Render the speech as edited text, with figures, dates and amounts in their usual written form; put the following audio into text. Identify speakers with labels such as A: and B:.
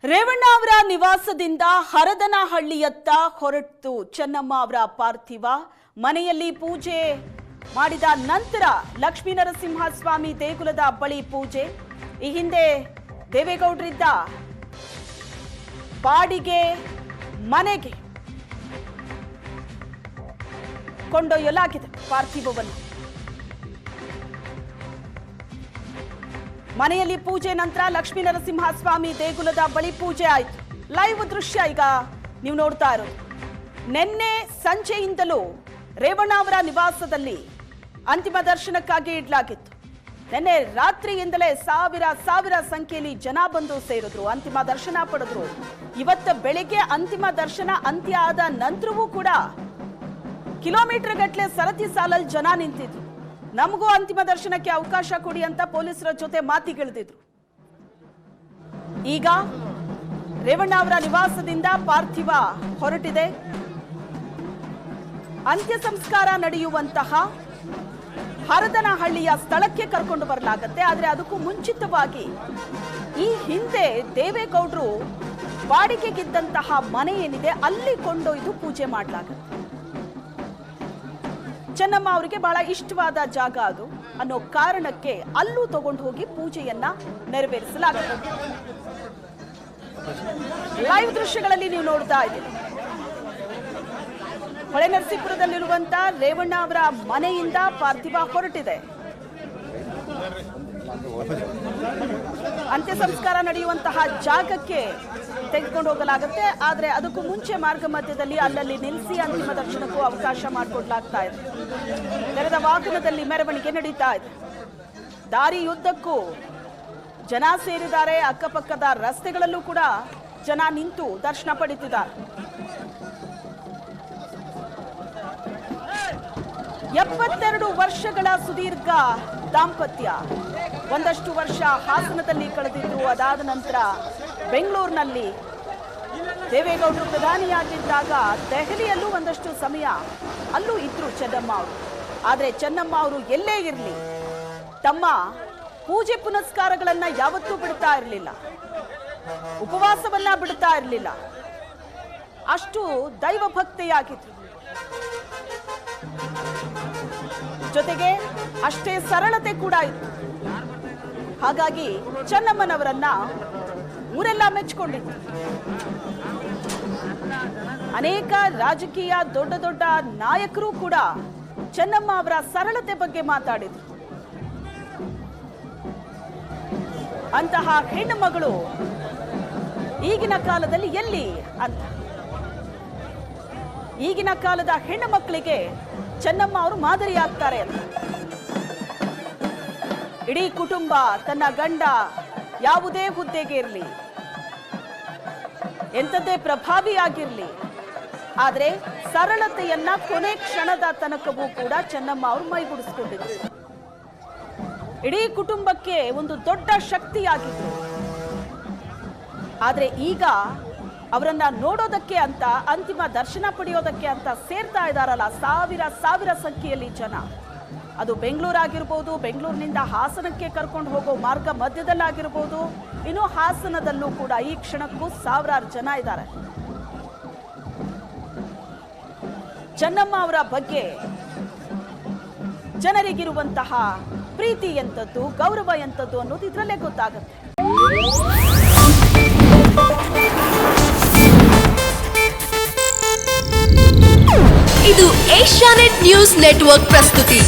A: ರೇವಣ್ಣ ಅವರ ನಿವಾಸದಿಂದ ಹರದನಹಳ್ಳಿಯತ್ತ ಹೊರಟು ಚೆನ್ನಮ್ಮ ಅವರ ಪಾರ್ಥಿವ ಮನೆಯಲ್ಲಿ ಪೂಜೆ ಮಾಡಿದ ನಂತರ ಲಕ್ಷ್ಮೀನರಸಿಂಹಸ್ವಾಮಿ ದೇಗುಲದ ಬಳಿ ಪೂಜೆ. ಈ ಹಿಂದೆ ದೇವೇಗೌಡರಿದ್ದ ಬಾಡಿಗೆ ಮನೆಗೆ ಕೊಂಡೊಯ್ಯಲಾಗಿದೆ ಪಾರ್ಥಿವವನ್ನು. ಮನೆಯಲ್ಲಿ ಪೂಜೆ ನಂತರ ಲಕ್ಷ್ಮೀನರಸಿಂಹಸ್ವಾಮಿ ದೇಗುಲದ ಬಳಿ ಪೂಜೆ ಆಯಿತು. ಲೈವ್ ದೃಶ್ಯ ಈಗ ನೀವು ನೋಡ್ತಾ ಇರೋದು. ನಿನ್ನೆ ಸಂಜೆಯಿಂದಲೂ ರೇವಣ್ಣ ಅವರ ನಿವಾಸದಲ್ಲಿ ಅಂತಿಮ ದರ್ಶನಕ್ಕಾಗಿ ಇಡಲಾಗಿತ್ತು. ನಿನ್ನೆ ರಾತ್ರಿಯಿಂದಲೇ ಸಾವಿರ ಸಂಖ್ಯೆಯಲ್ಲಿ ಜನ ಬಂದು ಸೇರಿದ್ರು, ಅಂತಿಮ ದರ್ಶನ ಪಡೆದ್ರು. ಇವತ್ತು ಬೆಳಿಗ್ಗೆ ಅಂತಿಮ ದರ್ಶನ ಅಂತ್ಯ ಆದ ನಂತರವೂ ಕೂಡ ಕಿಲೋಮೀಟರ್ ಗಟ್ಟಲೆ ಸರತಿ ಸಾಲಲ್ಲಿ ಜನ ನಿಂತಿದ್ರು. ನಮಗೂ ಅಂತಿಮ ದರ್ಶನಕ್ಕೆ ಅವಕಾಶ ಕೊಡಿ ಅಂತ ಪೊಲೀಸರ ಜೊತೆ ಮಾತಿಗಿಳಿದಿದ್ರು. ಈಗ ರೇವಣ್ಣ ಅವರ ನಿವಾಸದಿಂದ ಪಾರ್ಥಿವ ಹೊರಟಿದೆ. ಅಂತ್ಯ ಸಂಸ್ಕಾರ ನಡೆಯುವಂತಹ ಹರದನಹಳ್ಳಿಯ ಸ್ಥಳಕ್ಕೆ ಕರ್ಕೊಂಡು ಬರಲಾಗುತ್ತೆ. ಆದರೆ ಅದಕ್ಕೂ ಮುಂಚಿತವಾಗಿ ಈ ಹಿಂದೆ ದೇವೇಗೌಡರು ಬಾಡಿಗೆಗಿದ್ದಂತಹ ಮನೆ ಏನಿದೆ ಅಲ್ಲಿ ಕೊಂಡೊಯ್ದು ಪೂಜೆ ಮಾಡಲಾಗುತ್ತೆ. ಚೆನ್ನಮ್ಮ ಅವರಿಗೆ ಬಹಳ ಇಷ್ಟವಾದ ಜಾಗ ಅದು ಅನ್ನೋ ಕಾರಣಕ್ಕೆ ಅಲ್ಲೂ ತಗೊಂಡು ಹೋಗಿ ಪೂಜೆಯನ್ನ ನೆರವೇರಿಸಲಾಗುತ್ತೆ. ಲೈವ್ ದೃಶ್ಯಗಳಲ್ಲಿ ನೀವು ನೋಡ್ತಾ ಇದ್ದೀರಿ. ಹೊಳೆನರಸೀಪುರದಲ್ಲಿರುವಂತಹ ರೇವಣ್ಣ ಅವರ ಮನೆಯಿಂದ ಪಾರ್ಥಿವ ಹೊರಟಿದೆ. ಅಂತ್ಯ ಸಂಸ್ಕಾರ ನಡೆಯುವಂತಹ ಜಾಗಕ್ಕೆ ತೆಗೆದುಕೊಂಡು ಹೋಗಲಾಗುತ್ತೆ. ಆದರೆ ಅದಕ್ಕೂ ಮುಂಚೆ ಮಾರ್ಗ ಮಧ್ಯದಲ್ಲಿ ಅಲ್ಲಲ್ಲಿ ನಿಲ್ಲಿಸಿ ಅಂತಿಮ ದರ್ಶನಕ್ಕೂ ಅವಕಾಶ ಮಾಡಿಕೊಡ್ಲಾಗ್ತಾ ಇದೆ. ತೆರೆದ ವಾಹನದಲ್ಲಿ ಮೆರವಣಿಗೆ ನಡೀತಾ ಇದೆ. ದಾರಿಯುದ್ದಕ್ಕೂ ಜನ ಸೇರಿದ್ದಾರೆ. ಅಕ್ಕಪಕ್ಕದ ರಸ್ತೆಗಳಲ್ಲೂ ಕೂಡ ಜನ ನಿಂತು ದರ್ಶನ ಪಡೆದಿದ್ದಾರೆ. 72 ವರ್ಷಗಳ ಸುದೀರ್ಘ ದಾಂಪತ್ಯ. ಒಂದಷ್ಟು ವರ್ಷ ಹಾಸನದಲ್ಲಿ ಕಳೆದಿದ್ರು. ಅದಾದ ನಂತರ ಬೆಂಗಳೂರಿನಲ್ಲಿ ದೇವೇಗೌಡರು ಪ್ರಧಾನಿಯಾಗಿದ್ದಾಗ ದೆಹಲಿಯಲ್ಲೂ ಒಂದಷ್ಟು ಸಮಯ ಅಲ್ಲೂ ಇದ್ರು ಚೆನ್ನಮ್ಮ ಅವರು. ಆದರೆ ಚೆನ್ನಮ್ಮ ಅವರು ಎಲ್ಲೇ ಇರಲಿ ತಮ್ಮ ಪೂಜೆ ಪುನಸ್ಕಾರಗಳನ್ನ ಯಾವತ್ತೂ ಬಿಡ್ತಾ ಇರಲಿಲ್ಲ, ಉಪವಾಸವನ್ನ ಬಿಡ್ತಾ ಇರಲಿಲ್ಲ. ಅಷ್ಟು ದೈವ ಭಕ್ತೆಯಾಗಿದ್ರು. ಜೊತೆಗೆ ಅಷ್ಟೇ ಸರಳತೆ ಕೂಡ ಇತ್ತು. ಹಾಗಾಗಿ ಚೆನ್ನಮ್ಮನವರನ್ನ ಊರೆಲ್ಲ ಮೆಚ್ಚಿಕೊಂಡಿತ್ತು. ಅನೇಕ ರಾಜಕೀಯ ದೊಡ್ಡ ದೊಡ್ಡ ನಾಯಕರು ಕೂಡ ಚೆನ್ನಮ್ಮ ಅವರ ಸರಳತೆ ಬಗ್ಗೆ ಮಾತಾಡಿದ್ರು. ಅಂತಹ ಹೆಣ್ಣು ಮಗಳು ಈಗಿನ ಕಾಲದಲ್ಲಿ ಎಲ್ಲಿ ಅಂತ. ಈಗಿನ ಕಾಲದ ಹೆಣ್ಣು ಮಕ್ಕಳಿಗೆ ಚೆನ್ನಮ್ಮ ಅವರು ಮಾದರಿಯಾಗ್ತಾರೆ ಅಂತ. ಇಡೀ ಕುಟುಂಬ ತನ್ನ ಗಂಡ ಯಾವುದೇ ಹುದ್ದೆಗೆ ಇರಲಿ, ಎಂಥದ್ದೇ ಪ್ರಭಾವಿಯಾಗಿರ್ಲಿ, ಆದರೆ ಸರಳತೆಯನ್ನ ಕೊನೆ ಕ್ಷಣದ ತನಕವೂ ಕೂಡ ಚೆನ್ನಮ್ಮ ಅವರು ಮೈಗೂಡಿಸಿಕೊಂಡಿದ್ರು. ಇಡೀ ಕುಟುಂಬಕ್ಕೆ ಒಂದು ದೊಡ್ಡ ಶಕ್ತಿಯಾಗಿದ್ರು. ಆದರೆ ಈಗ ಅವರನ್ನ ನೋಡೋದಕ್ಕೆ ಅಂತ, ಅಂತಿಮ ದರ್ಶನ ಪಡೆಯೋದಕ್ಕೆ ಅಂತ ಸೇರ್ತಾ ಇದ್ದಾರಲ್ಲ ಸಾವಿರ ಸಂಖ್ಯೆಯಲ್ಲಿ ಜನ. ಅದು ಬೆಂಗಳೂರಾಗಿರ್ಬೋದು, ಬೆಂಗಳೂರಿನಿಂದ ಹಾಸನಕ್ಕೆ ಕರ್ಕೊಂಡು ಹೋಗೋ ಮಾರ್ಗ ಮಧ್ಯದಲ್ಲಾಗಿರ್ಬೋದು, ಇನ್ನು ಹಾಸನದಲ್ಲೂ ಕೂಡ ಈ ಕ್ಷಣಕ್ಕೂ ಸಾವಿರಾರು ಜನ ಇದ್ದಾರೆ. ಚೆನ್ನಮ್ಮ ಅವರ ಬಗ್ಗೆ ಜನರಿಗಿರುವಂತಹ ಪ್ರೀತಿ ಎಂಥದ್ದು, ಗೌರವ ಎಂಥದ್ದು ಅನ್ನೋದು ಇದರಲ್ಲೇ ಗೊತ್ತಾಗುತ್ತೆ.
B: ಇದು ಏಷ್ಯಾನೆಟ್ ನ್ಯೂಸ್ ನೆಟ್ವರ್ಕ್ ಪ್ರಸ್ತುತಿ.